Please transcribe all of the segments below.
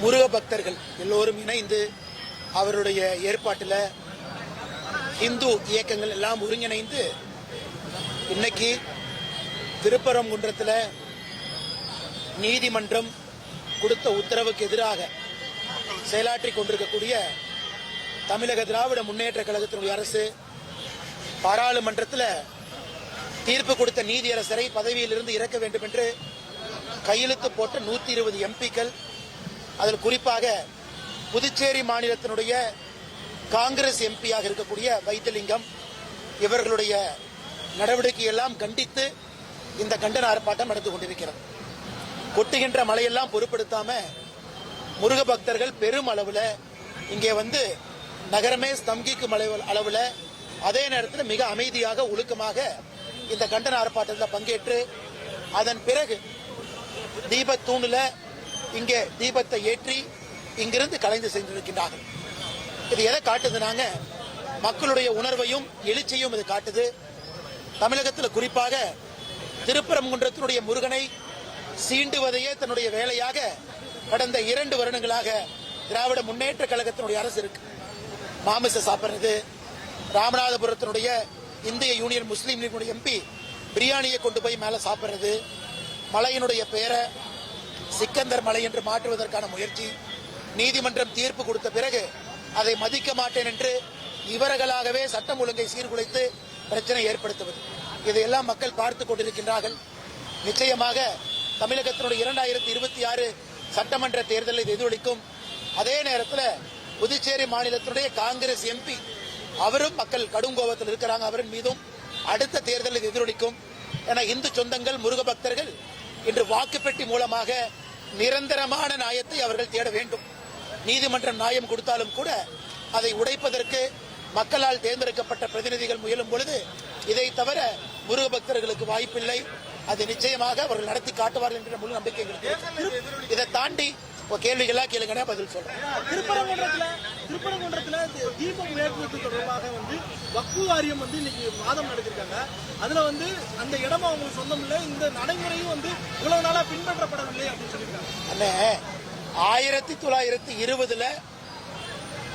முருக பக்தர்கள் எல்லோரும் இணைந்து அவருடைய ஏற்பாட்டில் இந்து இயக்கங்கள் எல்லாம் ஒருங்கிணைந்து இன்னைக்கு திருப்பரங்குன்றத்தில் நீதிமன்றம் கொடுத்த உத்தரவுக்கு எதிராக செயலாற்றிக் கொண்டிருக்கக்கூடிய தமிழக திராவிட முன்னேற்ற கழகத்தினுடைய அரசு பாராளுமன்றத்தில் தீர்ப்பு கொடுத்த நீதியரசரை பதவியிலிருந்து இறக்க வேண்டும் என்று கையெழுத்து போட்ட 120 எம்பிக்கள், அதில் குறிப்பாக புதுச்சேரி மாநிலத்தினுடைய காங்கிரஸ் எம்பியாக இருக்கக்கூடிய வைத்திலிங்கம் இவர்களுடைய நடவடிக்கையெல்லாம் கண்டித்து இந்த கண்டன ஆர்ப்பாட்டம் நடந்து கொண்டிருக்கிறது. கொட்டுகின்ற மழையெல்லாம் பொருட்படுத்தாம முருக பக்தர்கள் பெரும் அளவில் இங்கே வந்து நகரமே ஸ்தம்பிக்கும் அளவில் அதே நேரத்தில் மிக அமைதியாக ஒழுக்கமாக இந்த கண்டன ஆர்ப்பாட்டத்தில் பங்கேற்று அதன் பிறகு தீபத்தூணில் இங்கே தீபத்தை ஏற்றி இங்கிருந்து கலைந்து சென்றிருக்கின்றார்கள். இது எதை காட்டுதுனாங்க, மக்களுடைய உணர்வையும் எழுச்சியும் இது காட்டுது. தமிழகத்தில் குறிப்பாக திருப்பரங்குன்றத்தினுடைய முருகனை சீண்டுவதையே தன்னுடைய வேலையாக கடந்த 2 வருடங்களாக திராவிட முன்னேற்ற கழகத்தினுடைய அரசு இருக்கு. மாமிச சாப்பிடுறது, ராமநாதபுரத்தினுடைய இந்திய யூனியன் முஸ்லீம் லீக் எம்பி பிரியாணியை கொண்டு போய் மேல சாப்பிடுறது, மலையினுடைய பெயரை சிக்கந்தர் மலை என்று மாற்றுவதற்கான முயற்சி, நீதிமன்றம் தீர்ப்பு கொடுத்த பிறகு அதை மதிக்க மாட்டேன் என்று இவர்களாகவே சட்டம் ஒழுங்கை சீர்குலைத்து பிரச்சனை ஏற்படுத்துவது, இதையெல்லாம் மக்கள் பார்த்துக் கொண்டிருக்கின்றார்கள். நிச்சயமாக தமிழகத்தினுடைய 2026 சட்டமன்ற தேர்தலில் எதிரொலிக்கும். அதே நேரத்தில் புதுச்சேரி மாநிலத்தினுடைய காங்கிரஸ் எம்பி அவரும் மக்கள் கடும் கோபத்தில் இருக்கிறாங்க, அவரின் மீதும் அடுத்த தேர்தலில் எதிரொலிக்கும். என இந்து சொந்தங்கள் முருக பக்தர்கள் இன்று வாக்குப்பெட்டி மூலமாக நிரந்தரமான நியாயத்தை அவர்கள் தேட வேண்டும். நீதிமன்றம் நியாயம் கொடுத்தாலும் கூட அதை உடைப்பதற்கு மக்களால் தேர்ந்தெடுக்கப்பட்ட பிரதிநிதிகள் முயலும் பொழுது இதை தவிர முருக பக்தர்களுக்கு வாய்ப்பில்லை. அது நிச்சயமாக அவர்கள் நடத்தி காட்டுவார்கள் என்ற முழு நம்பிக்கை இருக்கு. இதை தாண்டி கேள்விகளா கேளுங்க, பதில் சொல்றேன். திருப்பரங்குன்றத்துல தீபம் ஏற்றுவது தொடர்பாக வக்ஃபு வாரியம் இன்னைக்கு வாதம் நடத்திருக்காங்க. அதுல அந்த இடம் அவங்களுக்கு சொந்தம் இல்லை, இந்த நடைமுறையும் இவ்வளவு நாளா பின்பற்றப்படவில்லை அப்படின்னு சொல்லியிருக்காங்க. 1920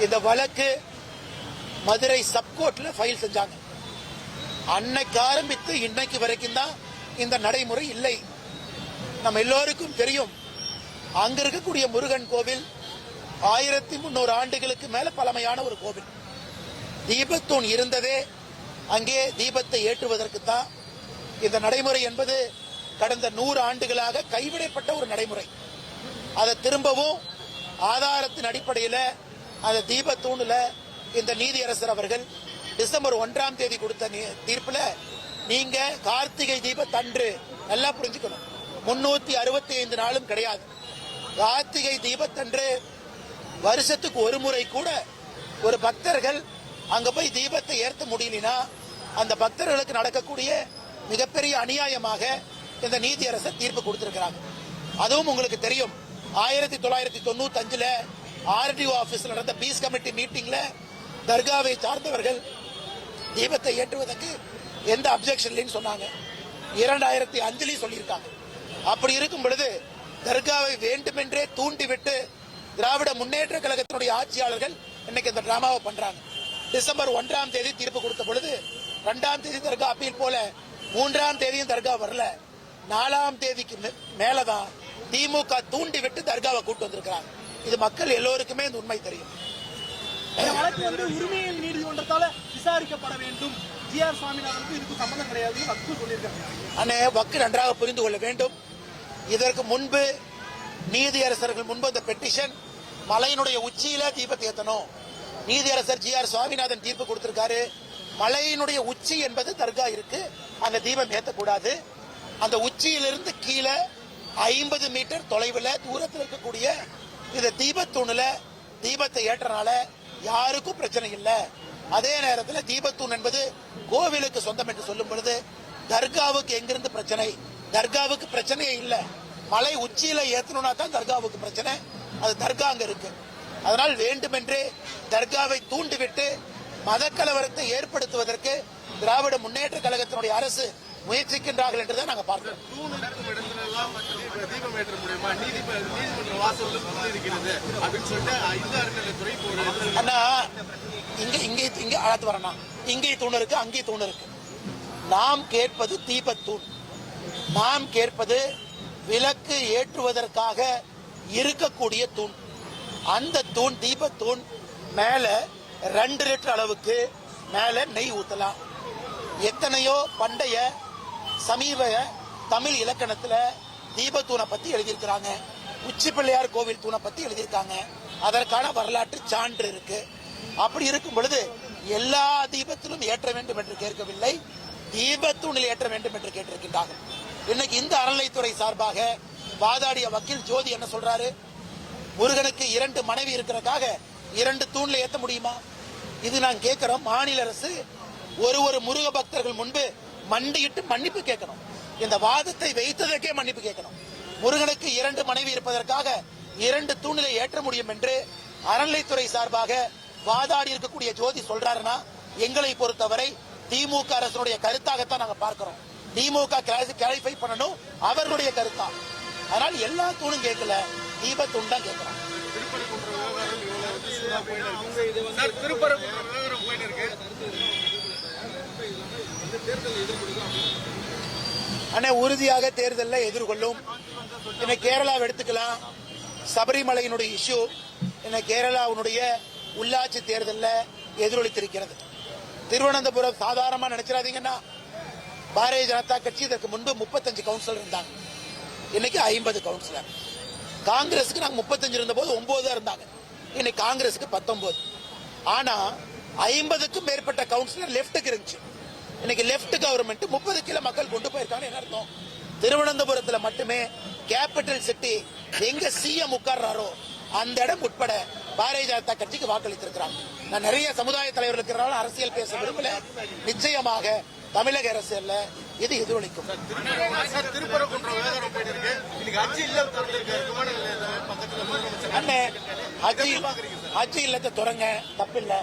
இந்த வழக்கு மதுரை சப்கோர்ட்ல ஃபைல் செஞ்சாங்க. அன்னைக்கு ஆரம்பித்து இன்னைக்கு வரைக்கும் தான் இந்த நடைமுறை இல்லை. நம்ம எல்லோருக்கும் தெரியும், அங்க இருக்கக்கூடிய முருகன் கோவில் 1300 ஆண்டுகளுக்கு மேல பழமையான ஒரு கோவில். தீபத்தூண் இருந்ததே அங்கே தீபத்தை ஏற்றுவதற்கு தான். இந்த நடைமுறை என்பது கடந்த 100 ஆண்டுகளாக கைவிடப்பட்ட ஒரு நடைமுறை. அதை திரும்பவும் ஆதாரத்தின் அடிப்படையில் அந்த தீபத்தூணில் இந்த நீதியரசர் அவர்கள் டிசம்பர் 1ஆம் தேதி கொடுத்த தீர்ப்புல நீங்க கார்த்திகை தீபத்தன்று நல்லா புரிஞ்சுக்கணும், 365 நாளும் கிடையாது. கார்த்திகை தீபத்தன்று வருஷத்துக்கு ஒரு முறை கூட ஒரு பக்தர்கள் அங்க போய் தீபத்தை ஏற்ற முடியலனா அந்த பக்தர்களுக்கு நடக்கக்கூடிய மிகப்பெரிய அநியாயமாக இந்த நீதியரசர் தீர்ப்பு கொடுத்திருக்கிறாங்க. அதுவும் உங்களுக்கு தெரியும், 1995 ஆர்டிஓ ஆபீஸ்ல நடந்த பீஸ் கமிட்டி மீட்டிங்ல தர்காவை சார்ந்தவர்கள் தீபத்தை ஏற்றுவதற்கு எந்த அப்செக்ஷன் இல்லைன்னு சொன்னாங்க. 2005 சொல்லியிருக்காங்க. அப்படி இருக்கும் பொழுது தர்காவை வேண்டுமென்றே தூண்டிவிட்டு திராவிட முன்னேற்ற கழகத்தினுடைய ஆட்சியாளர்கள் இன்னைக்கு இந்த டிராமாவை பண்றாங்க. டிசம்பர் 1ஆம் தேதி தீர்ப்பு கொடுத்த பொழுது 2ஆம் தேதி தர்கா அப்பீல் போல 3ஆம் தேதியும் தர்கா வரல. 4ஆம் தேதிக்கு மேலதான் திமுக தூண்டி விட்டு தர்காவை கூட்டு வந்திருக்கிறாங்க. இது மக்கள் எல்லோருக்குமே இந்த உண்மை தெரியும். உரிமையில் நீதிமன்றத்தால விசாரிக்கப்பட வேண்டும். ஜி.ஆர். சுவாமிநாதனுக்கு இதுக்கு சம்பந்தம் கிடையாது வக்கு சொல்லியிருக்காங்க. வக்கு நன்றாக புரிந்து கொள்ள வேண்டும். இதற்கு முன்பு நீதியரசர்கள் முன்பு அந்த பெட்டிஷன் மலையினுடைய உச்சியில தீபத்தை ஏற்றணும். நீதியரசர் ஜி.ஆர். சுவாமிநாதன் தீர்ப்பு கொடுத்திருக்காரு. மலையினுடைய உச்சி என்பது தர்கா இருக்கு, அந்த தீபம் ஏற்றக்கூடாது. அந்த உச்சியிலிருந்து கீழே 50 மீட்டர் தொலைவில் தூரத்தில் இருக்கக்கூடிய இந்த தீபத்தூணுல தீபத்தை ஏற்றனால யாருக்கும் பிரச்சனை இல்லை. அதே நேரத்தில் தீபத்தூண் என்பது கோவிலுக்கு சொந்தம் என்று சொல்லும் பொழுது தர்காவுக்கு எங்கிருந்து பிரச்சனை? தர்காவுக்கு பிரச்சனையே இல்லை. மலை உச்சியில ஏற்றணும்னா தான் தர்காவுக்கு பிரச்சனை. அது தர்கா அங்க இருக்கு. அதனால் வேண்டுமென்றே தர்காவை தூண்டிவிட்டு மத கலவரத்தை ஏற்படுத்துவதற்கு திராவிட முன்னேற்ற கழகத்தினுடைய அரசு முயற்சிக்கின்றார்கள் என்றுதான் நாங்கள் பார்க்கிறோம். தீபம் ஏற்ற மூலியமா நீதிமன்ற வாசல் இருக்கிறது அப்படின்னு சொல்லிட்டு இந்து அறநிலையத்துறை போறது. அண்ணா இங்கே அழைத்து வரண்ணா, இங்கே தூண் இருக்கு, அங்கே தூண் இருக்கு. நாம் கேட்பது தீபத்தூண், நாம் கேட்பது விளக்கு ஏற்றுவதற்காக இருக்கக்கூடிய தூண். அந்த தூண் தீபத்தூண் மேல 2 லிட்டர் அளவுக்கு மேல நெய் ஊத்தலாம். எத்தனையோ பண்டைய சமீப தமிழ் இலக்கணத்துல தீபத்தூணை பத்தி எழுதியிருக்கிறாங்க. உச்சி பிள்ளையார் கோவில் தூணை பத்தி எழுதியிருக்காங்க. அதற்கான வரலாற்று சான்று இருக்கு. அப்படி இருக்கும் பொழுது எல்லா தீபத்திலும் ஏற்ற வேண்டும் என்று கேட்கவில்லை, தீபத்தூணில் ஏற்ற வேண்டும் என்று கேட்டிருக்கின்றார்கள். இன்னைக்கு இந்த அறநிலைத்துறை சார்பாக வாதாடிய வக்கீல் ஜோதி என்ன சொல்றாரு? முருகனுக்கு 2 மனைவி இருக்கிறதுக்காக 2 தூண்ல ஏத்த முடியுமா? இது நான் கேட்கிறோம். மாநில அரசு ஒரு முருக பக்தர்கள் முன்பு மண்டியிட்டு மன்னிப்பு கேட்கணும். இந்த வாதத்தை வைத்ததற்கே மன்னிப்பு கேட்கணும். முருகனுக்கு 2 மனைவி இருப்பதற்காக 2 தூணிலை ஏற்ற முடியும் என்று அறநிலைத்துறை சார்பாக வாதாடி இருக்கக்கூடிய ஜோதி சொல்றாருன்னா, எங்களை பொறுத்தவரை திமுக அரசுடைய கருத்தாகத்தான் நாங்க பார்க்கிறோம். திமுக கிளாரிஃபை பண்ணணும் அவர்களுடைய கருத்தா. அதனால் எல்லா தூணும் கேட்கல, தீபத்தூண் தான் கேட்கிறோம். அண்ணே, உறுதியாக தேர்தலில் எதிர்கொள்ளும். இன்னைக்கு கேரளாவை எடுத்துக்கலாம், சபரிமலையினுடைய இஷ்யூ இன்னைக்கு கேரளாவுடைய உள்ளாட்சி தேர்தலில் எதிரொலித்திருக்கிறது. திருவனந்தபுரம் சாதாரணமா நினைச்சிடாதீங்கன்னா, பாரதிய ஜனதா கட்சி இதற்கு முன்பு 35 கவுன்சிலர் இருந்தாங்க, இன்னைக்கு 50 கவுன்சிலர். காங்கிரஸுக்கு நாங்க 35 இருந்த போது 9 தான் இருந்தாங்க, இன்னைக்கு காங்கிரஸுக்கு 19. ஆனா 50க்கும் மேற்பட்ட கவுன்சிலர் லெப்டுக்கு இருந்துச்சு. இன்னைக்கு லெப்ட் கவர்மெண்ட் 30 கிலோ மக்கள் கொண்டு போயிருக்காங்க. என்ன அர்த்தம்? திருவனந்தபுரத்தில் மட்டுமே கேபிட்டல் சிட்டி எங்க சிஎம் உட்கார்றாரோ அந்த இடம் உட்பட பாரதிய ஜனதா கட்சிக்கு வாக்களித்திருக்கிறாங்க. நான் நிறைய சமுதாய தலைவர்கள் இருக்கிறனால அரசியல் பேச விரும்பல. நிச்சயமாக தமிழக அரசியல் இது எதிரொலிக்கும். அண்ணே, ஹஜ் இல்லத்தை தொடங்க தப்பில்ல,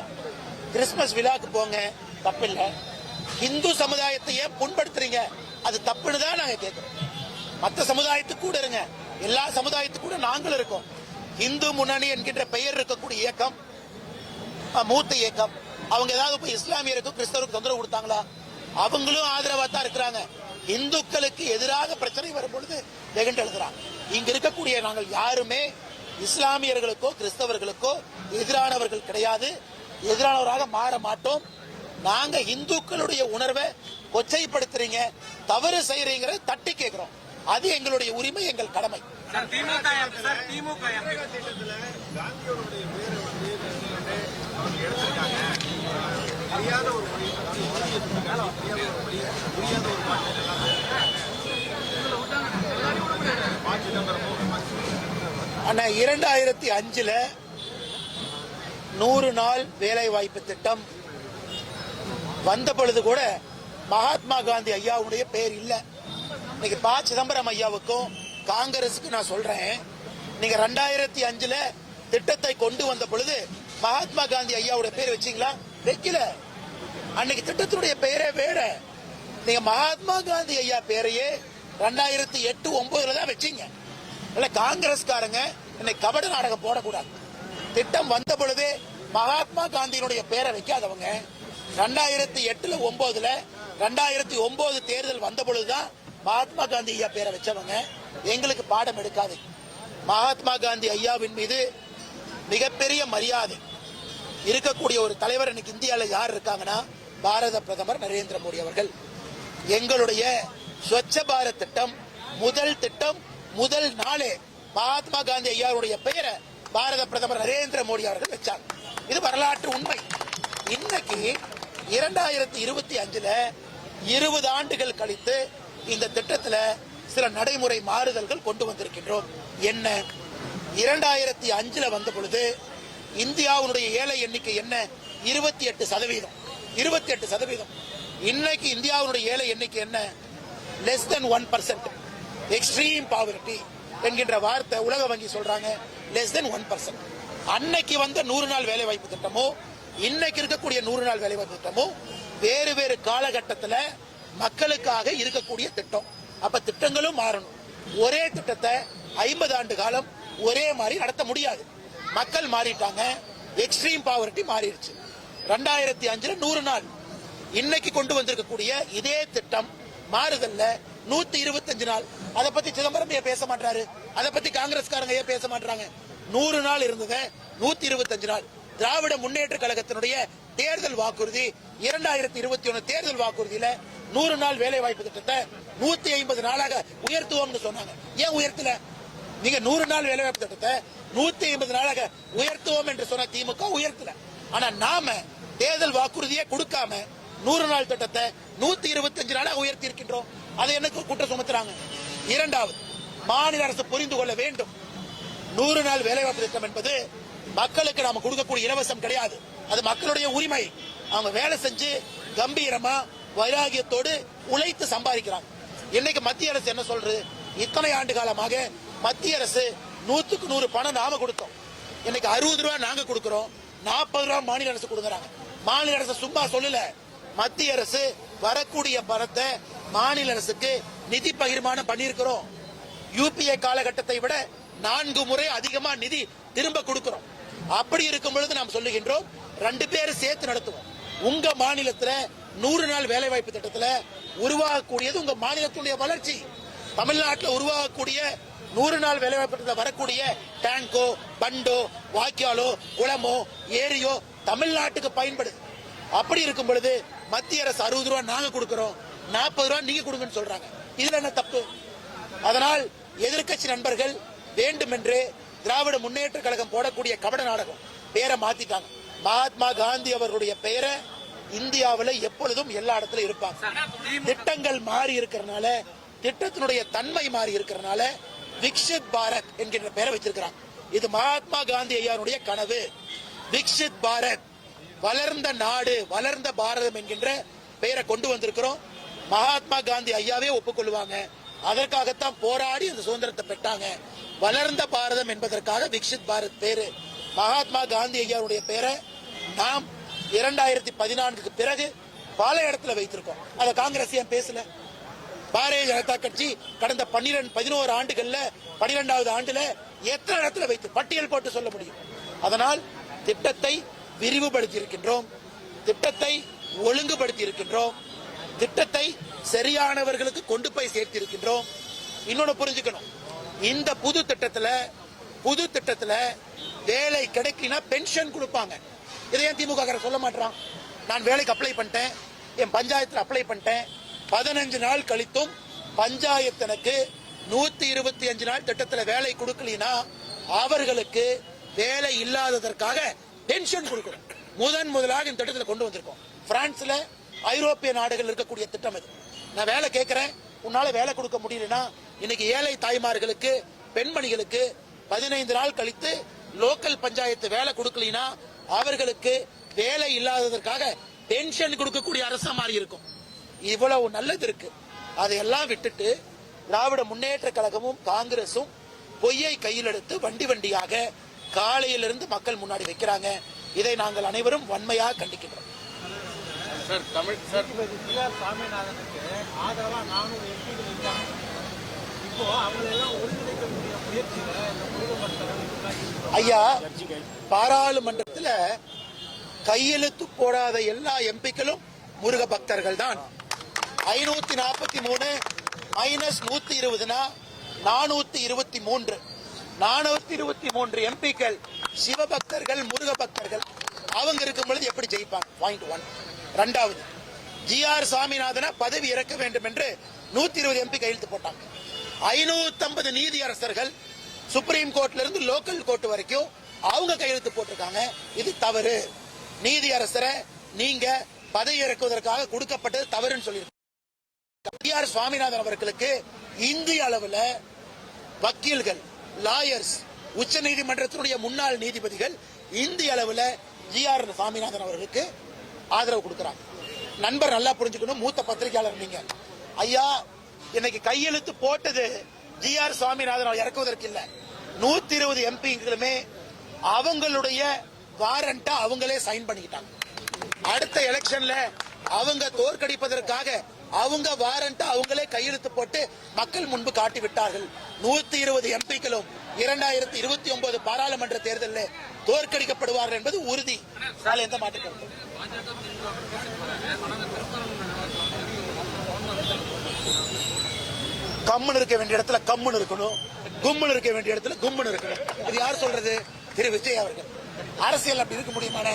கிறிஸ்துமஸ் விழாக்கு போங்க தப்பில்ல. இந்து சமுதாயத்தை ஏன் புண்படுத்துறீங்க? அது தப்புன்னு தான் நாங்க கேட்கிறோம். மற்ற சமுதாயத்துக்கு கூட இருங்க, எல்லா சமுதாயத்துக்கு கூட நாங்களும் இருக்கோம். இந்து முன்னணி என்கின்ற பெயர் இருக்கக்கூடிய இயக்கம், மூத்த இயக்கம், அவங்க ஏதாவது போய் இஸ்லாமியருக்கும் கிறிஸ்தவருக்கும் தொந்தரவு கொடுத்தாங்களா? அவங்களும் ஆதரவா தான் இருக்கிறாங்க. இந்துக்களுக்கு எதிராக பிரச்சனை வரும் பொழுது வெகுண்டு எழுதுறாங்க. இங்க இருக்கக்கூடிய நாங்கள் யாருமே இஸ்லாமியர்களுக்கோ கிறிஸ்தவர்களுக்கோ எதிரானவர்கள் கிடையாது, எதிரானவராக மாற மாட்டோம். நாங்க இந்துக்களுடைய உணர்வை கொச்சைப்படுத்துறீங்க, தவறு செய்யறீங்கிறத தட்டி கேட்கிறோம். அது எங்களுடைய உரிமை, எங்கள் கடமை. அண்ணா, 2005 100 நாள் வேலை வாய்ப்பு திட்டம் வந்த பொழுது கூட மகாத்மா காந்தி ஐயாவுடைய பெயர் இல்ல. இன்னைக்கு ப. சிதம்பரம் ஐயாவுக்கும் காங்கிரசுக்கு நான் சொல்றேன், நீங்க 2005 திட்டத்தை கொண்டு வந்த பொழுது மகாத்மா காந்தி ஐயாவுடைய பேர் வச்சீங்களா? வைக்கல. அன்னைக்கு திட்டத்தினுடைய பெயரே வேற. நீங்க மகாத்மா காந்தி ஐயா பேரையே 2008, 2009 தான் வச்சீங்க. இல்ல, காங்கிரஸ்காரங்க இன்னைக்கு கபட நாடகம் போடக்கூடாது. திட்டம் வந்த பொழுதே மகாத்மா காந்தியினுடைய பேரை வைக்காதவங்க 2008, 2009 2009 தேர்தல் வந்த பொழுதுதான் மகாத்மா காந்தி ஐயா பேரை வச்சவங்க. எங்களுக்கு பாடம் எடுக்காது. மகாத்மா காந்தி ஐயாவின் மீது மிகப்பெரிய மரியாதை இருக்கக்கூடிய ஒரு தலைவர் இன்னைக்கு இந்தியாவில் யார் இருக்காங்கன்னா, பாரத பிரதமர் நரேந்திர மோடி அவர்கள். எங்களுடைய ஸ்வச்ச பாரத் திட்டம் முதல் நாளே மகாத்மா காந்தி ஐயாவுடைய பெயரை பாரத பிரதமர் நரேந்திர மோடி அவர்கள் வச்சாங்க. இது வரலாற்று உண்மை. இன்னைக்கு 2025 20 ஆண்டுகள் கழித்து இந்த திட்டத்தில் சில நடைமுறை மாறுதல்கள் கொண்டு வந்திருக்கின்றோம். என்ன? 2005 வந்த பொழுது இந்தியாவுடைய ஏழை எண்ணிக்கை என்ன? 28%. 28%. இன்னைக்கு இந்தியாவுடைய ஏழை எண்ணிக்கை என்ன? Less than 1%. எக்ஸ்ட்ரீம் பாவர்ட்டி என்கின்ற வார்த்தை உலக வங்கி சொல்றாங்க. Less than 1%. அன்னைக்கு வந்த 100 நாள் வேலை வாய்ப்பு திட்டமோ இன்னைக்கு இருக்கக்கூடிய 100 நாள் வேலை வாய்ப்பு திட்டமோ வேறு காலகட்டத்தில் மக்களுக்காக இருக்கக்கூடிய திட்டம். அப்ப திட்டங்களும் மாறணும். ஒரே திட்டத்தை 50 ஆண்டு காலம் ஒரே மாதிரி நடத்த முடியாது. மக்கள் மாறிட்டாங்க, எக்ஸ்ட்ரீம் பாவர்ட்டி மாறிடுச்சு. 2005 100 நாள் இன்னைக்கு கொண்டு வந்திருக்கக்கூடிய இதே திட்டம் மாறுதல்ல 125 நாள். அதை பத்தி சிதம்பரம் ஏன் பேச மாட்டாரு? அதை பத்தி காங்கிரஸ்காரங்க ஏன் பேச மாட்டாங்க? 100 நாள் இருந்தது 125 நாள். திராவிட முன்னேற்ற கழகத்தினுடைய தேர்தல் வாக்குறுதி 2021 தேர்தல் வாக்குறுதியில 100 நாள் வேலை வாய்ப்பு திட்டத்தை 150 நாளாக உயர்த்துவோம்னு சொன்னாங்க. ஏன் உயர்த்தல? நீங்க 100 நாள் வேலை வாய்ப்பு திட்டத்தை 150 நாளாக உயர்த்துவோம் என்று சொன்ன திமுக உயர்த்தல. ஆனா நாம தேர்தல் வாக்குறுதியை கொடுக்காம 100 நாள் திட்டத்தை 125 நாளாக உயர்த்தி இருக்கின்றோம். அதை எனக்கு குற்றம் சுமத்துறாங்க. இரண்டாவது, மாநில அரசு புரிந்து கொள்ள வேண்டும், 100 நாள் வேலைவாய்ப்பு திட்டம் என்பது மக்களுக்கு நாம கொடுக்கக்கூடிய இலவசம் கிடையாது. அது மக்களுடைய உரிமை. அவங்க வேலை செஞ்சு கம்பீரமா வைராகியத்தோடு உழைத்து சம்பாதிக்கிறாங்க. இன்னைக்கு மத்திய அரசு என்ன சொல்றது? இத்தனை ஆண்டு காலமாக மத்திய அரசு 100க்கு 100 பணம் நாம கொடுத்தோம். இன்னைக்கு 60 ரூபாய் நாங்க கொடுக்கிறோம், 40 ரூபாய் மாநில அரசு கொடுக்கறாங்க. மாநில அரசு சும்மா சொல்லல, மத்திய அரசு வரக்கூடிய பணத்தை மாநில அரசுக்கு நிதி பகிர்மானம் பண்ணியிருக்கிறோம். யூபிஏ காலகட்டத்தை விட 4 முறை அதிகமா நிதி திரும்ப கொடுக்கிறோம். அப்படி இருக்கும் பொழுது நாம் சொல்லுகின்றோம் 2 பேரும் சேர்த்து நடத்துவோம். உங்க மாநிலத்துல 100 நாள் வேலை வாய்ப்பு திட்டத்துல உருவாகக்கூடியது உங்க மாநிலத்துடைய வளர்ச்சி. தமிழ்நாட்டில் உருவாகக்கூடிய 100 நாள் வேலை வாய்ப்பு திட்டத்தில் வரக்கூடிய டேங்கோ, பண்டோ, வாய்க்காலோ, குளமோ, ஏரியோ தமிழ்நாட்டுக்கு பயன்படுது. அப்படி இருக்கும் பொழுது மத்திய அரசு 60 ரூபாய் நாங்க கொடுக்கிறோம், 40 ரூபாய் நீங்க கொடுங்கன்னு சொல்றாங்க. இதுல என்ன தப்பு? அதனால் எதிர்க்கட்சி நண்பர்கள் வேண்டுமென்று திராவிட முன்னேற்ற கழகம் போடக்கூடிய கபட நாடகம் பேரை மாத்திட்டாங்க. மகாத்மா காந்தி அவர்களுடைய பெயரை இந்தியாவில் எப்பொழுதும் எல்லா இடத்துல இருப்பாங்க. திட்டங்கள் மாறி இருக்கிறனால, திட்டத்தினுடைய தன்மை மாறி இருக்கிறனால விக்ஷித் பாரத் என்கின்ற பெயரை வச்சிருக்கிறாங்க. இது மகாத்மா காந்தி ஐயாவுடைய கனவு. விக்ஷித் பாரத், வளர்ந்த நாடு, வளர்ந்த பாரதம் என்கின்ற பெயரை கொண்டு வந்திருக்கிறோம். மகாத்மா காந்தி ஐயாவே ஒப்புக்கொள்வாங்க. அதற்காகத்தான் போராடி அந்த சுதந்திரத்தை பெற்றாங்க. வளர்ந்த பாரதம் என்பதற்காக விக்ஷித் பாரத் பேரு. மகாத்மா காந்தி ஐயாவுடைய பேரை நாம் 2014க்கு பிறகு பல இடத்துல வைத்திருக்கோம். அத காங்கிரஸ் ஏன் பேசல? பாரதிய ஜனதா கட்சி கடந்த 11 ஆண்டுகள்ல 12வது ஆண்டுல எத்தனை இடத்துல வைத்து பட்டியல் போட்டு சொல்ல முடியும்? அதனால் திட்டத்தை விரிவுபடுத்தி இருக்கின்றோம், திட்டத்தை ஒழுங்குபடுத்தி இருக்கின்றோம், திட்டத்தை சரியானவர்களுக்கு கொண்டு போய் சேர்த்து இருக்கின்றோம். இன்னொன்னு புரிஞ்சுக்கணும், இந்த புது திட்டத்துல வேலை கிடைக்கினா பென்ஷன் கொடுப்பாங்க. இதை ஏன் திமுக சொல்ல மாட்டான்? நான் வேலைக்கு அப்ளை பண்ணிட்டேன், என் பஞ்சாயத்துல அப்ளை பண்ணிட்டேன், 15 நாள் கழித்தும் பஞ்சாயத்து எனக்கு 125 நாள் திட்டத்துல வேலை கொடுக்கலனா அவர்களுக்கு வேலை இல்லாததற்காக பென்ஷன் கொடுக்கணும். முதலாக இந்த திட்டத்தில் கொண்டு வந்திருக்கோம். பிரான்ஸ்ல, ஐரோப்பிய நாடுகள் இருக்கக்கூடிய திட்டம் இது. நான் வேலை கேட்கிறேன், உன்னால வேலை கொடுக்க முடியலனா இன்னைக்கு ஏழை தாய்மார்களுக்கு, பெண்மணிகளுக்கு 15 நாள் கழித்து லோக்கல் பஞ்சாயத்து வேலை கொடுக்கலனா அவர்களுக்கு வேலை இல்லாததற்காக பென்ஷன் கொடுக்கக்கூடிய அரசா மாறி இருக்கும். இவ்வளவு நல்லது இருக்கு. அதையெல்லாம் விட்டுட்டு திராவிட முன்னேற்ற கழகமும் காங்கிரசும் பொய்யை கையில் எடுத்து வண்டி வண்டியாக காலையிலிருந்து மக்கள் முன்னாடி வைக்கிறாங்க. இதை நாங்கள் அனைவரும் வன்மையாக கண்டிக்கின்றோம். சாமிநாதனுக்கு ஆதரவா 400 எம்பிகள் இருக்காங்க. இப்போ அவங்களெல்லாம் ஒருங்கிணைக்கக்கூடிய முயற்சியில ஐயா, பாராளுமன்றத்தில் கையெழுத்து போடாத எல்லா எம்பிக்களும் முருக பக்தர்கள் தான். 543 மைனஸ் 120 423. 423 எம்பிக்கள் சிவபக்தர்கள், முருக பக்தர்கள். அவங்க இருக்கும் பொழுது எப்படி ஜெயிப்பாங்க? பாயிண்ட் 1. இரண்டாவது, ஜி.ஆர். சாமிநாதனை பதவி இறக்க வேண்டும் என்று 120 எம்பி கையெழுத்து போட்டாங்க. 550 நீதியரசர்கள் சுப்ரீம் கோர்ட்ல இருந்து லோக்கல் கோர்ட் வரைக்கும் அவங்க கையெழுத்து போட்டிருக்காங்க. இது தவறு. நீதியரசரை நீங்க பதவி இறக்குவதற்காக கொடுக்கப்பட்டது தவறுன்னு சொல்லியிருக்காங்க. ஜி.ஆர். சுவாமிநாதன் அவர்களுக்கு இந்திய அளவில் வக்கீல்கள், லாயர்ஸ், உச்ச நீதிமன்றத்தினுடைய முன்னாள் நீதிபதிகள் இந்திய அளவில் ஜி.ஆர். சாமிநாதன் அவர்களுக்கு ஆதரவு கொடுக்கிறாங்க. நண்பர் நல்லா புரிஞ்சுக்கணும், மூத்த பத்திரிகையாளர் நீங்க. ஐயா, இன்னைக்கு கையெழுத்து போட்டது ஜி.ஆர். சுவாமிநாதன் இறக்குவதற்கு இல்ல. 120 எம்பிகளுமே அவங்களுடைய வாரண்டா அவங்களே சைன் பண்ணிக்கிட்டாங்க. அடுத்த எலெக்ஷன்ல அவங்க தோற்கடிப்பதற்காக அவங்க வாரண்ட் அவங்களே கையெழுத்து போட்டு மக்கள் முன்பு காட்டி விட்டார்கள். 120 எம்பிக்களும் 2029 பாராளுமன்ற தேர்தலில் தோற்கடிக்கப்படுவார்கள் என்பது உறுதி. எந்த மாற்று கருத்து? கம்முன்னு இருக்க வேண்டிய இடத்துல கம்முன்னு இருக்கணும், கும்முன்னு இருக்க வேண்டிய இடத்துல கும்முன்னு இருக்கணும். இது யார் சொல்றது? திரு விஜய் அவர்கள். அரசியல் அப்படி இருக்க முடியுமானே?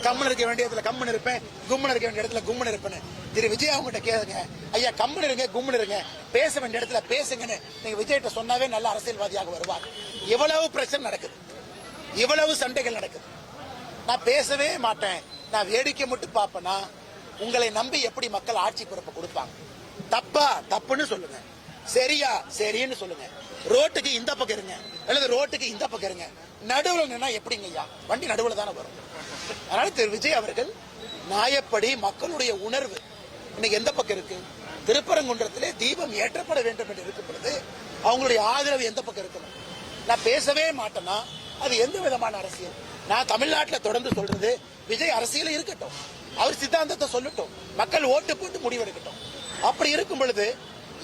கம்முன்னு இருக்க வேண்டிய இடத்துல கம்முன்னு இருப்பேன், கும்முன்னு இருக்க வேண்டிய இடத்துல கும்முன்னு இருப்பேன். திரு விஜய் அவங்ககிட்ட கேளுங்க, ஐயா கம்முன்னு இருங்க, கும்முன்னு இருங்க, பேச வேண்டிய இடத்துல பேசுங்கன்னு நீங்க விஜய்கிட்ட சொன்னாவே நல்ல அரசியல்வாதியாக வருவார். இவ்வளவு பிரச்சனை நடக்குது, இவ்வளவு சண்டைகள் நடக்குது. நான் பேசவே மாட்டேன், நான் வேடிக்கை மட்டும் பார்ப்பேன்னா உங்களை நம்பி எப்படி மக்கள் ஆட்சி பொறுப்பை கொடுப்பாங்க? தப்பா தப்புன்னு சொல்லுங்க, சரியா சரின்னு சொல்லுங்க. ரோட்டுக்கு இந்த பக்கம் இருங்க அல்லது ரோட்டுக்கு இந்த பக்கம் இருங்க, நடுவில் நின்னா எப்படிங்க ஐயா? வண்டி நடுவில் தானே வரும். அதனால திரு விஜய் அவர்கள் நியாயப்படி மக்களுடைய உணர்வு இன்னைக்கு எந்த பக்கம் இருக்கு? திருப்பரங்குன்றத்திலே தீபம் ஏற்றப்பட வேண்டும் என்று இருக்கும் பொழுது அவங்களுடைய ஆதரவு எந்த பக்கம் இருக்கணும்? நான் பேசவே மாட்டேன்னா அது எந்த விதமான அரசியல்? நான் தமிழ்நாட்டில் தொடர்ந்து சொல்றது, விஜய் அரசியல் இருக்கட்டும், அவர் சித்தாந்தத்தை சொல்லட்டும், மக்கள் ஓட்டு போட்டு முடிவெடுக்கட்டும். அப்படி இருக்கும் பொழுது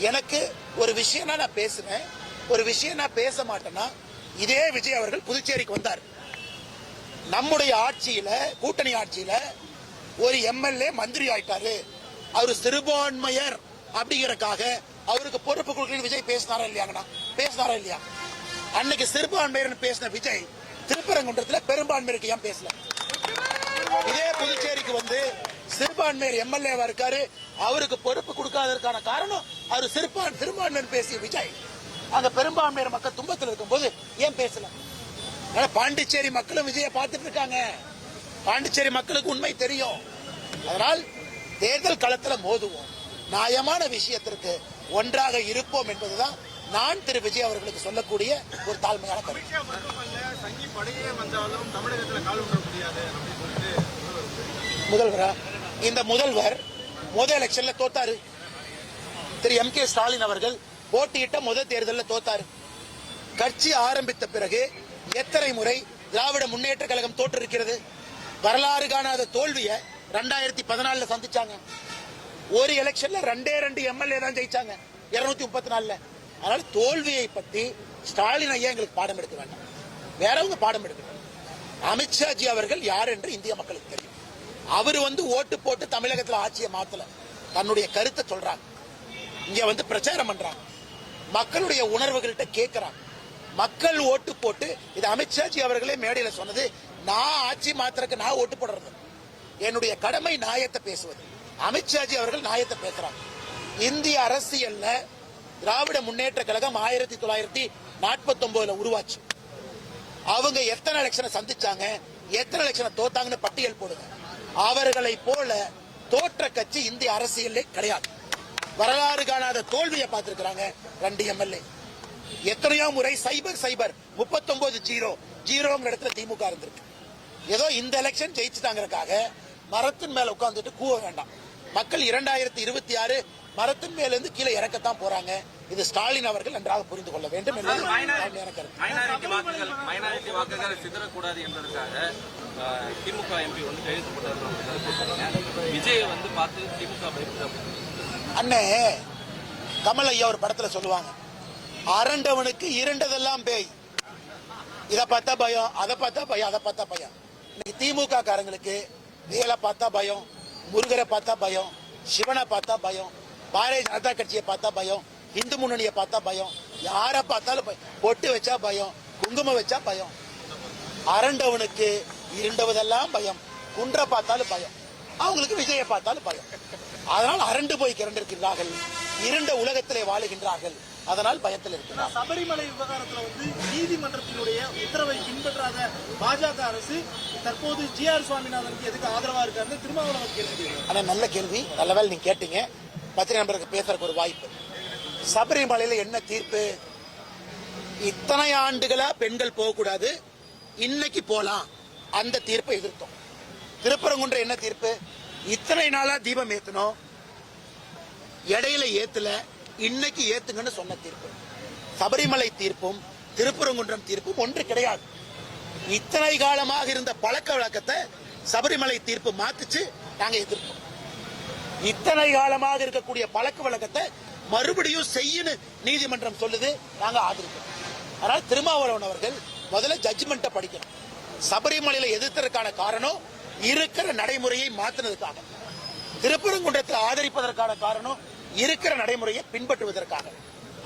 எனக்கு ஒரு விஷயம் நான் பேசுறேன், ஒரு விஷயம் நான் பேச மாட்டேன்னா, இதே விஜய் அவர்கள் புதுச்சேரிக்கு வந்தார். நம்முடைய ஆட்சியில, கூட்டணி ஆட்சியில ஒரு எம்எல்ஏ மந்திரி ஆயிட்டாரு, அவர் சிறுபான்மையர் அப்படிங்கறக்காக அவருக்கு பொறுப்பு கொடுக்கணும் விஜய் பேசினாரா இல்லையாங்கண்ணா? பேசினாரா இல்லையா? அன்னைக்கு சிறுபான்மையர் பேசின விஜய் திருப்பரங்குன்றத்தில் பெரும்பான்மையருக்கு ஏன் பேசல? இதே புதுச்சேரிக்கு வந்து சிறுபான்மையர் எம்எல்ஏவா இருக்காரு, அவருக்கு பொறுப்பு கொடுக்காததற்கான காரணம் அவர் சிறுபான்மையர் பேசிய விஜய் அங்க பெரும்பான்மையர் மக்கள் துன்பத்தில் இருக்கும் போது ஏன் பேசல? பாண்டிச்சேரி மக்களும் விஜயை பார்த்துட்டு இருக்காங்க, பாண்டிச்சேரி மக்களுக்கு உண்மை தெரியும். அதனால் தேர்தல் களத்தில் மோதுவோம், நியாயமான விஷயத்திற்கு ஒன்றாக இருப்போம் என்பதுதான் நான் திரு விஜய் அவர்களுக்கு சொல்லக்கூடிய ஒரு தாழ்மையான கருத்து. முதல்வரா? இந்த முதல்வர் முதல் எலெக்ஷன்ல தோத்தாரு. திரு எம்.கே. ஸ்டாலின் அவர்கள் போட்டியிட்ட முதல் தேர்தலில் தோத்தாரு. கட்சி ஆரம்பித்த பிறகு எத்தனை முறை திராவிட முன்னேற்ற கழகம் தோற்றிருக்கிறது? வரலாறு காணாத தோல்வியை 2014 சந்திச்சாங்க. ஒரு எலெக்ஷன்ல 2 எம்எல்ஏ தான் ஜெயிச்சாங்க 234. அதனால தோல்வியை பத்தி ஸ்டாலின் ஐயா எங்களுக்கு பாடம் எடுக்க வேண்டாம், வேறவங்க பாடம் எடுக்கணும். அமித்ஷாஜி அவர்கள் யார் என்று இந்திய மக்களுக்கு தெரியும். அவர் வந்து ஓட்டு போட்டு தமிழகத்தில் ஆட்சியை மாத்தல, தன்னுடைய கருத்தை சொல்றாங்க, இங்க வந்து பிரச்சாரம் பண்றாங்க, மக்களுடைய உணர்வுகள்கிட்ட கேட்கிறாங்க. மக்கள் ஓட்டு போட்டு, இது அமித்ஷாஜி அவர்களே மேடையில சொன்னது, நான் ஆட்சி மாத்திரக்கு நான் ஓட்டு போடுறது, என்னுடைய கடமை நியாயத்தை பேசுவது. அமித்ஷாஜி அவர்கள் நியாயத்தை பேசுறாங்க. இந்திய அரசியல்ல திராவிட முன்னேற்ற கழகம் 1949 உருவாச்சு. அவங்க எத்தனை எலெக்ஷனை சந்திச்சாங்க, எத்தனை எலெக்ஷனை தோத்தாங்கன்னு பட்டியல் போடுங்க. அவர்களை போல தோற்ற கட்சி இந்திய அரசியலே கிடையாது. வரலாறு காணாத தோல்வியை பார்த்திருக்கிறாங்க 2 எம்எல்ஏ. எத்தனையோ முறை சைபர் 39-0 இடத்துல திமுக இருந்திருக்கு. ஏதோ இந்த எலெக்ஷன் ஜெயிச்சுட்டாங்கிறதுக்காக மரத்தின் மேல உட்கார்ந்துட்டு கூவ வேண்டாம். மக்கள் 2026 மரத்தின் மேல இருந்து கீழே இறக்கத்தான் போறாங்க. இது ஸ்டாலின் அவர்கள் நன்றாக புரிந்து கொள்ள வேண்டும் என்பது மைனாரிட்டி வாக்குகள் சிதறக்கூடாது என்பதற்காக திமுக எம்பி வந்து கைது போட்டார். விஜய் வந்து பார்த்து திமுக அண்ணே கமல் ஐயா ஒரு படத்துல சொல்லுவாங்க, அரண்டவனுக்கு இரண்டதெல்லாம் பேய், இத பார்த்தா பயம், அதை பார்த்தா பயம், அதை பார்த்தா பயம். இன்னைக்கு திமுக காரங்களுக்கு வேலை பார்த்தா பயம், முருகரை பார்த்தா பயம், சிவனை பார்த்தா பயம், பாரதிய ஜனதா கட்சியை பார்த்தா பயம், இந்து முன்னணியை பார்த்தா பயம், யாரை பார்த்தாலும் பொட்டு வச்சா பயம், குங்குமம் வச்சா பயம். அரண்டவனுக்கு இருண்டவதெல்லாம் பயம், குன்ற பார்த்தாலும் பயம், அவங்களுக்கு விஜயை பார்த்தாலும் பயம். அதனால் அரண்டு போய் கிரண்டிருக்கிறார்கள், இருண்ட உலகத்திலே வாழுகின்றார்கள், அதனால் பயத்தில் இருக்கிறார். சபரிமலை விவகாரத்தில் வந்து நீதிமன்றத்தினுடைய உத்தரவை பின்பற்றாத பாஜக அரசு தற்போது ஜி.ஆர். சுவாமிநாதனுக்கு எதுக்கு ஆதரவா இருக்காரு திருமாவளவன் கேள்வி. ஆனா நல்ல கேள்வி, நல்ல வேலை நீங்க கேட்டீங்க. பத்திரிகை நண்பருக்கு பேசுறதுக்கு ஒரு வாய்ப்பு. சபரிமலையில என்ன தீர்ப்பு? இத்தனை ஆண்டுகளா பெண்கள் போகக்கூடாது, இன்னைக்கு போலாம், அந்த தீர்ப்பை எதிர்த்தோம். திருப்பரங்குன்ற என்ன தீர்ப்பு? இத்தனை நாளா தீபம் ஏத்தணும், இடையில ஏத்துல, இன்னைக்கு ஏத்துங்கன்னு சொன்ன தீர்ப்பு. சபரிமலை தீர்ப்பும் திருப்பரங்குன்றம் தீர்ப்பும் ஒன்று கிடையாது. இத்தனை காலமாக இருந்த பழக்க வழக்கத்தை சபரிமலை தீர்ப்பு மாத்துச்சு, நாங்க எதிர்ப்போம். இத்தனை காலமாக இருக்கக்கூடிய பழக்க வழக்கத்தை மறுபடியும் செய்யணும் நீதிமன்றம் சொல்லுது, நாங்க ஆதரிக்கிறோம். அதனால திருமாவளவன் அவர்கள் முதல்ல ஜட்ஜ்மெண்ட்டை படிக்கணும். சபரிமலையில எதிர்த்ததற்கான காரணம் இருக்கிற நடைமுறையை மாற்றினதுக்காக, திருப்பரங்குன்றத்தை ஆதரிப்பதற்கான காரணம் இருக்கிற நடைமுறையை பின்பற்றுவதற்காக.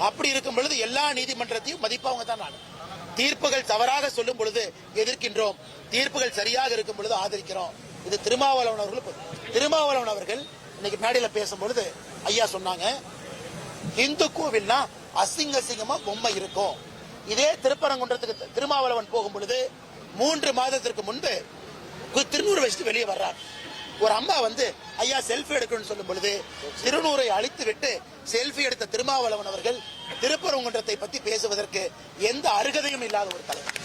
அப்படி இருக்கும் பொழுது எல்லா நீதிமன்றத்தையும் மதிப்பவங்க தான். நான் தீர்ப்புகள் தவறாக சொல்லும் பொழுது எதிர்க்கின்றோம், தீர்ப்புகள் சரியாக இருக்கும் பொழுது ஆதரிக்கிறோம். இது திருமாவளவன் அவர்கள் இன்னைக்கு மேடையில பேசும்பொழுது ஐயா சொன்னாங்க, இந்து கோவில்னா அசிங்கமா பொம்மை இருக்கும். இதே திருப்பரங்குன்றத்துக்கு திருமாவளவன் போகும் பொழுது 3 மாதத்திற்கு முன்பு திருநூறு வச்சுட்டு வெளியே வர்றார். ஒரு அம்மா வந்து ஐயா செல்ஃபி எடுக்கணும்னு சொல்லும் பொழுது திருநூறை அழித்து விட்டு செல்ஃபி எடுத்த திருமாவளவன் அவர்கள் திருப்பரங்குன்றத்தை பத்தி பேசுவதற்கு எந்த அருகதையும் இல்லாத ஒரு தலைவர்.